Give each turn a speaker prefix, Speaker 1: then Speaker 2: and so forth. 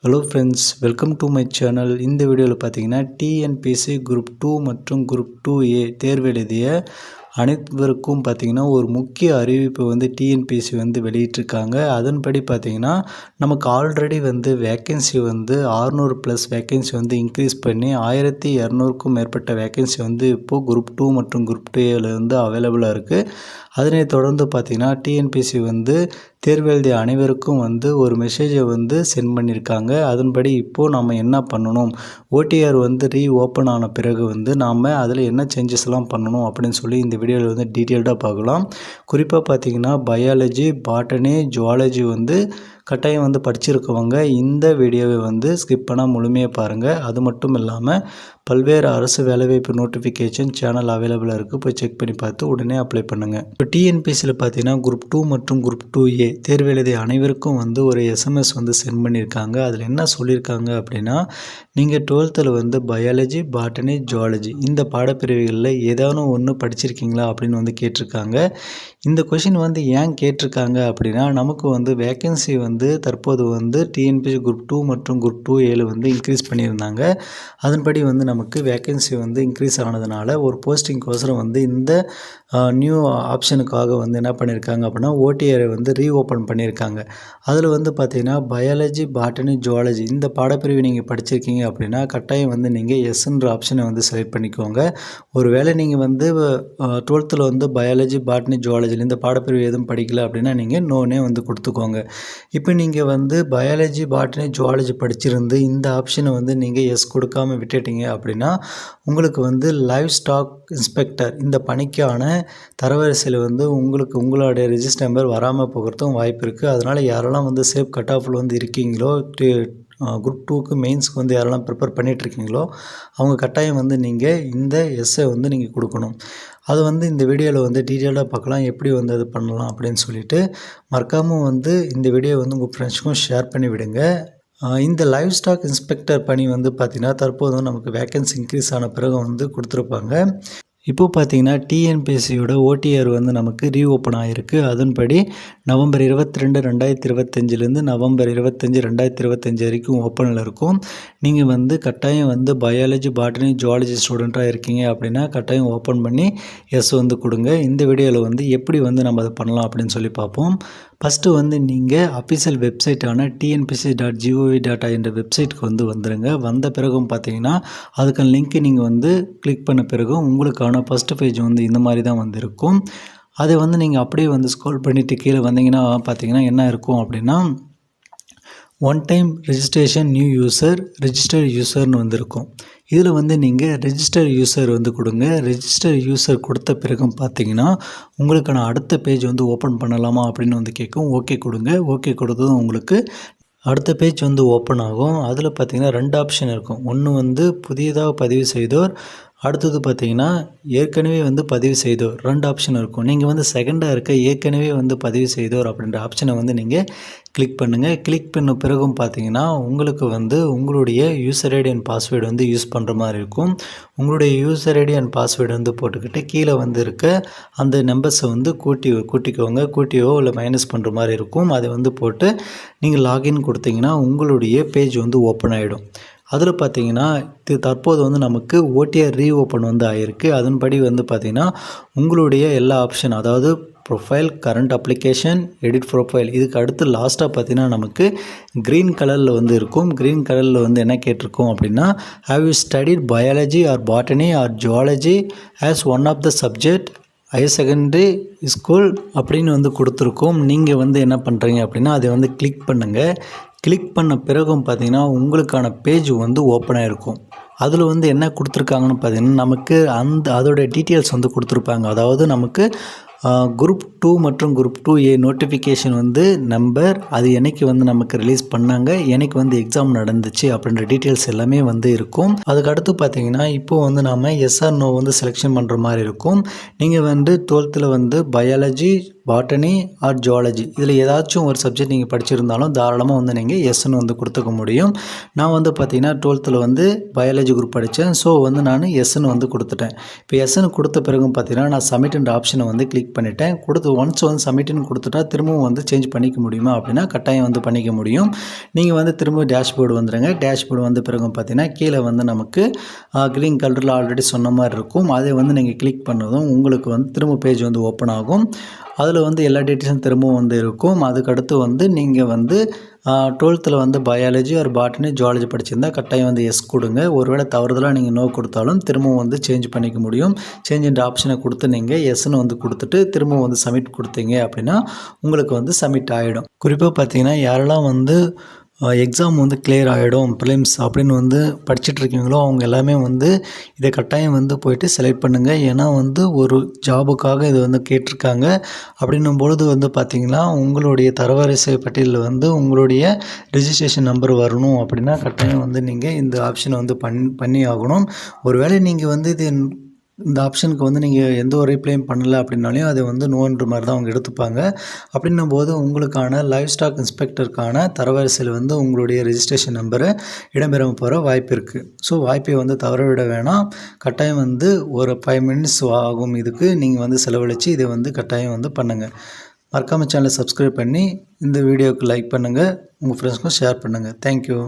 Speaker 1: Hello friends, welcome to my channel. இந்த வீடியோவில் பார்த்தீங்கன்னா டிஎன்பிஎஸ்சி குரூப் 2 மற்றும் குரூப் 2A தேர்வு எழுதிய அனைவருக்கும் பார்த்தீங்கன்னா ஒரு முக்கிய அறிவிப்பு வந்து டிஎன்பிஎஸ்சி வந்து வெளியிட்டிருக்காங்க. அதன்படி பார்த்தீங்கன்னா நமக்கு ஆல்ரெடி வந்து வேக்கன்சி வந்து 600+ வேக்கன்சி வந்து இன்க்ரீஸ் பண்ணி 1200க்கும் மேற்பட்ட வேக்கன்சி வந்து இப்போது குரூப் 2 மற்றும் குரூப் 2Aவில் வந்து அவைலபிளாக இருக்குது. அதனைத் தொடர்ந்து பார்த்தீங்கன்னா டிஎன்பிஎஸ்சி வந்து தேர்வு எழுதிய அனைவருக்கும் வந்து ஒரு மெசேஜை வந்து சென்ட் பண்ணியிருக்காங்க. அதன்படி இப்போது நம்ம என்ன பண்ணணும், ஓடிஆர் வந்து ஓப்பன் ஆன பிறகு வந்து நாம் அதில் என்ன சேஞ்சஸ்லாம் பண்ணணும் அப்படின்னு சொல்லி இந்த வீடியோவில் வந்து டீட்டெயில்டாக பார்க்கலாம். குறிப்பாக பார்த்தீங்கன்னா பயாலஜி, பாட்டனி, ஜுவாலஜி வந்து கட்டாயம் வந்து படிச்சிருக்கவங்க இந்த வீடியோவை வந்து ஸ்கிப் பண்ணால் முழுமையாக பாருங்கள். அது மட்டும் இல்லாமல் பல்வேறு அரசு வேலைவாய்ப்பு நோட்டிஃபிகேஷன் சேனல் அவைலபிளாக இருக்குது, போய் செக் பண்ணி பார்த்து உடனே அப்ளை பண்ணுங்கள். இப்போ டிஎன்பிஎஸ்சியில் பார்த்தீங்கன்னா குரூப் 2 மற்றும் குரூப் 2A தேர்வு எழுதிய அனைவருக்கும் வந்து ஒரு எஸ்எம்எஸ் வந்து சென்ட் பண்ணியிருக்காங்க. அதில் என்ன சொல்லியிருக்காங்க அப்படின்னா, நீங்கள் 12th வந்து பயாலஜி, பாட்டனி, ஜுவாலஜி இந்த பாடப்பிரிவுகளில் ஏதாவது ஒன்று படிச்சிருக்கீங்களா அப்படின்னு வந்து கேட்டிருக்காங்க. இந்த கொஷின் வந்து ஏன் கேட்டிருக்காங்க அப்படின்னா, நமக்கு வந்து வேக்கன்சி வந்து தற்போது வந்து டிஎன்பிஎஸ்சி குரூப் 2 மற்றும் குரூப் 2Aவில் வந்து இன்க்ரீஸ் பண்ணியிருந்தாங்க. அதன்படி வந்து நமக்கு வேக்கன்சி வந்து இன்க்ரீஸ் ஆனதுனால ஒரு போஸ்டிங்கோசரம் வந்து இந்த நியூ ஆப்ஷனுக்காக வந்து என்ன பண்ணியிருக்காங்க அப்படின்னா ஓடிஆரை வந்து ரீஓப்பன் பண்ணியிருக்காங்க. அதில் வந்து பார்த்திங்கன்னா பயாலஜி, பாட்டனி, ஜுவாலஜி இந்த பாடப்பிரிவு நீங்கள் படிச்சிருக்கீங்க அப்படின்னா கட்டாயம் வந்து நீங்கள் எஸ்ன்ற ஆப்ஷனை வந்து செலக்ட் பண்ணிக்கோங்க. ஒருவேளை நீங்கள் வந்து 12th வந்து பயாலஜி, பாட்டனி, ஜுவாலஜி இந்த பாடப்பிரிவு எதுவும் படிக்கல அப்படின்னா நீங்கள் நோனே வந்து கொடுத்துக்கோங்க. இப்போ நீங்கள் வந்து பயாலஜி, பாட்டனி, ஜுவாலஜி படிச்சிருந்து இந்த ஆப்ஷனை வந்து நீங்கள் எஸ் கொடுக்காமல் விட்டுட்டீங்க அப்படின்னா உங்களுக்கு வந்து லைவ் ஸ்டாக் இன்ஸ்பெக்டர் இந்த பணிக்கான தரவரிசையில் வந்து உங்களுடைய ரெஜிஸ்டர் நம்பர் வராமல் போகிறதுக்கும் வாய்ப்பு இருக்குது. அதனால் யாரெல்லாம் வந்து சேஃப் கட் ஆஃபில் வந்து இருக்கீங்களோ, குரூப் 2க்கு மெயின்ஸ்க்கு வந்து யாரெல்லாம் ப்ரிப்பேர் பண்ணிகிட்ருக்கீங்களோ அவங்க கட்டாயம் வந்து நீங்கள் இந்த எஸ்ஸை வந்து நீங்கள் கொடுக்கணும். அது வந்து இந்த வீடியோவில் வந்து டீட்டெயிலாக பார்க்கலாம், எப்படி வந்து அது பண்ணலாம் அப்படின்னு சொல்லிட்டு. மறக்காமல் வந்து இந்த வீடியோ வந்து உங்கள் ஃப்ரெண்ட்ஸுக்கும் ஷேர் பண்ணி விடுங்க. இந்த லைவ் ஸ்டாக் இன்ஸ்பெக்டர் பணி வந்து பார்த்திங்கன்னா தற்போது நமக்கு வேக்கன்சி இன்க்ரீஸ் ஆன பிறகு வந்து கொடுத்துருப்பாங்க. இப்போது பார்த்தீங்கன்னா டிஎன்பிஎஸ்சியோட ஓடிஆர் வந்து நமக்கு ரீஓப்பன் ஆகிருக்கு. அதன்படி நவம்பர் 22, 2025 நவம்பர் 25, 2025 வரைக்கும் ஓப்பனில் இருக்கும். நீங்கள் வந்து கட்டாயம் வந்து பயாலஜி, பாட்டனி, ஜுவாலஜி ஸ்டூடெண்ட்டாக இருக்கீங்க அப்படின்னா கட்டாயம் ஓப்பன் பண்ணி எஸ் வந்து கொடுங்க. இந்த வீடியோவில் வந்து எப்படி வந்து நம்ம அதை பண்ணலாம் அப்படின்னு சொல்லி பார்ப்போம். ஃபஸ்ட்டு வந்து நீங்கள் அஃபிஷியல் வெப்சைட்டான tnpsc.gov.in என்ற வெப்சைட்டுக்கு வந்து வந்துடுங்க. வந்த பிறகும் பார்த்தீங்கன்னா அதுக்கான லிங்க்கை நீங்கள் வந்து கிளிக் பண்ண பிறகும் உங்களுக்கான ஃபஸ்ட்டு பேஜ் வந்து இந்த மாதிரி தான் வந்து இருக்கும். அதை வந்து நீங்கள் அப்படியே வந்து ஸ்க்ரோல் பண்ணிவிட்டு கீழே வந்தீங்கன்னா பார்த்தீங்கன்னா என்ன இருக்கும் அப்படின்னா, one time registration new user register யூசர்னு வந்திருக்கும். இதில் வந்து நீங்கள் ரெஜிஸ்டர் யூசர் வந்து கொடுங்க. ரெஜிஸ்டர் யூசர் கொடுத்த பிறகும் பார்த்தீங்கன்னா உங்களுக்கான அடுத்த பேஜ் வந்து ஓப்பன் பண்ணலாமா அப்படின்னு வந்து கேட்கும். ஓகே கொடுங்க. ஓகே கொடுத்ததும் உங்களுக்கு அடுத்த பேஜ் வந்து ஓப்பன் ஆகும். அதில் பார்த்தீங்கன்னா 2 ஆப்ஷன் இருக்கும். ஒன்று வந்து புதியதாக பதிவு செய்தோர், அடுத்தது பார்த்தீங்கன்னா ஏற்கனவே வந்து பதிவு செய்தோர். 2 ஆப்ஷன் இருக்கும். நீங்கள் வந்து செகண்டாக இருக்க ஏற்கனவே வந்து பதிவு செய்தோர் அப்படின்ற ஆப்ஷனை வந்து நீங்கள் கிளிக் பண்ணுங்கள். கிளிக் பண்ண பிறகும் பார்த்தீங்கன்னா உங்களுக்கு வந்து உங்களுடைய யூசர் ஐடி அண்ட் பாஸ்வேர்டு வந்து யூஸ் பண்ணுற மாதிரி இருக்கும். உங்களுடைய யூசர் ஐடி அண்ட் பாஸ்வேர்டு வந்து போட்டுக்கிட்டு கீழே வந்து இருக்க அந்த நம்பர்ஸை வந்து கூட்டிக்கோங்க. கூட்டியோ இல்லை மைனஸ் பண்ணுற மாதிரி இருக்கும். அதை வந்து போட்டு நீங்கள் லாகின் கொடுத்தீங்கன்னா உங்களுடைய பேஜ் வந்து ஓப்பன் ஆகிடும். அதில் பார்த்தீங்கன்னா தற்போது வந்து நமக்கு ஓடிஆர் ரீஓப்பன் வந்து ஆகிருக்கு. அதன்படி வந்து பார்த்திங்கன்னா உங்களுடைய எல்லா ஆப்ஷன், அதாவது profile, current application, edit profile, இதுக்கு அடுத்து லாஸ்ட்டாக பார்த்தீங்கன்னா நமக்கு க்ரீன் கலரில் வந்து இருக்கும். க்ரீன் கலரில் வந்து என்ன கேட்டிருக்கோம் அப்படின்னா, have you studied biology or botany or zoology as one of the subject higher secondary school அப்படின்னு வந்து கொடுத்துருக்கோம். நீங்கள் வந்து என்ன பண்ணுறீங்க அப்படின்னா அதை வந்து கிளிக் பண்ணுங்கள். கிளிக் பண்ண பிறகும் பார்த்தீங்கன்னா உங்களுக்கான பேஜ் வந்து ஓப்பன் ஆகிருக்கும். அதில் வந்து என்ன கொடுத்துருக்காங்கன்னு பார்த்தீங்கன்னா நமக்கு அதோடைய டீட்டெயில்ஸ் வந்து கொடுத்துருப்பாங்க. அதாவது நமக்கு குரூப் 2 மற்றும் குரூப் 2A நோட்டிஃபிகேஷன் வந்து நம்பர், அது என்னைக்கு வந்து நமக்கு ரிலீஸ் பண்ணாங்க, என்னைக்கு வந்து எக்ஸாம் நடந்துச்சு அப்படின்ற டீட்டெயில்ஸ் எல்லாமே வந்து இருக்கும். அதுக்கு அடுத்து பார்த்தீங்கன்னா இப்போது வந்து நாம் எஸ்ஆர் நோ வந்து செலெக்ஷன் பண்ணுற மாதிரி இருக்கும். நீங்கள் வந்து 12th வந்து பயாலஜி, பாட்டனி ஆர் ஜுவாலஜி இதில் ஏதாச்சும் ஒரு சப்ஜெக்ட் நீங்கள் படிச்சிருந்தாலும் தாராளமாக வந்து நீங்கள் எஸ்ன்னு வந்து கொடுத்துக்க முடியும். நான் வந்து பார்த்திங்கன்னா 12th வந்து பயாலஜி குரூப் படித்தேன். ஸோ வந்து நான் எஸ்ன்னு வந்து கொடுத்துட்டேன். இப்போ எஸ்ன்னு கொடுத்த பிறகும் பார்த்திங்கன்னா நான் சப்மிட்ன்ற ஆப்ஷனை வந்து கிளிக் பண்ணிட்டேன். ஒன்ஸ் வந்து சப்மிட்னு கொடுத்துட்டா திரும்பவும் வந்து சேஞ்ச் பண்ணிக்க முடியுமா அப்படின்னா கட்டாயம் வந்து பண்ணிக்க முடியும். நீங்கள் வந்து திரும்ப டேஷ்போர்டு வந்துடுங்க. டேஷ்போர்டு வந்த பிறகு பார்த்தீங்கன்னா கீழே வந்து நமக்கு க்ரீன் கலரில் ஆல்ரெடி சொன்ன மாதிரி இருக்கும். அதை வந்து நீங்கள் கிளிக் பண்ணதும் உங்களுக்கு வந்து திரும்ப பேஜ் வந்து ஓப்பன் ஆகும். அதில் வந்து எல்லா டீட்டெயில்ஸும் திரும்பவும் வந்து இருக்கும். அதுக்கடுத்து வந்து நீங்கள் வந்து 12th வந்து பயாலஜி ஒரு பாட்னி ஜுவாலஜி படிச்சிருந்தா கட்டாயம் வந்து எஸ் கொடுங்க. ஒருவேளை தவறுதலாக நீங்கள் நோ கொடுத்தாலும் திரும்பவும் வந்து சேஞ்ச் பண்ணிக்க முடியும். சேஞ்ச் ஆப்ஷனை கொடுத்து நீங்கள் எஸ்ன்னு வந்து கொடுத்துட்டு திரும்பவும் வந்து சப்மிட் கொடுத்தீங்க அப்படின்னா உங்களுக்கு வந்து சப்மிட் ஆகிடும். குறிப்பாக பார்த்தீங்கன்னா யாரெல்லாம் வந்து எக்ஸாம் வந்து கிளியர் ஆகிடும் ப்ரிலிம்ஸ் அப்படின்னு வந்து படிச்சுட்ருக்கீங்களோ அவங்க எல்லாமே வந்து இதை கட்டாயம் வந்து போயிட்டு செலக்ட் பண்ணுங்கள். ஏன்னா வந்து ஒரு ஜாபுக்காக இது வந்து கேட்டிருக்காங்க. அப்படின்னும் பொழுது வந்து பார்த்திங்கன்னா உங்களுடைய தரவரிசை பட்டியலில் வந்து உங்களுடைய ரெஜிஸ்ட்ரேஷன் நம்பர் வரணும் அப்படின்னா கட்டாயம் வந்து நீங்கள் இந்த ஆப்ஷனை வந்து பண்ணி ஆகணும். ஒருவேளை நீங்கள் வந்து இந்த ஆப்ஷனுக்கு வந்து நீங்கள் எந்த ஒரு ரிப்ளையும் பண்ணலை அப்படின்னாலையும் அதை வந்து நோன்ற மாதிரி தான் அவங்க எடுத்துப்பாங்க. அப்படின்னும் போது உங்களுக்கான லைவ் ஸ்டாக் இன்ஸ்பெக்டருக்கான தரவரிசையில் வந்து உங்களுடைய ரெஜிஸ்ட்ரேஷன் நம்பரை இடம்பெறாமல் போகிற வாய்ப்பு இருக்குது. ஸோ வாய்ப்பை வந்து தவற விட வேணாம். கட்டாயம் வந்து ஒரு 5 மினிட்ஸ் ஆகும். இதுக்கு நீங்கள் வந்து செலவழித்து இதை வந்து கட்டாயம் வந்து பண்ணுங்கள். மறக்காமல் சேனலை சப்ஸ்கிரைப் பண்ணி இந்த வீடியோவுக்கு லைக் பண்ணுங்கள். உங்கள் ஃப்ரெண்ட்ஸ்க்கும் ஷேர் பண்ணுங்கள். தேங்க்யூ.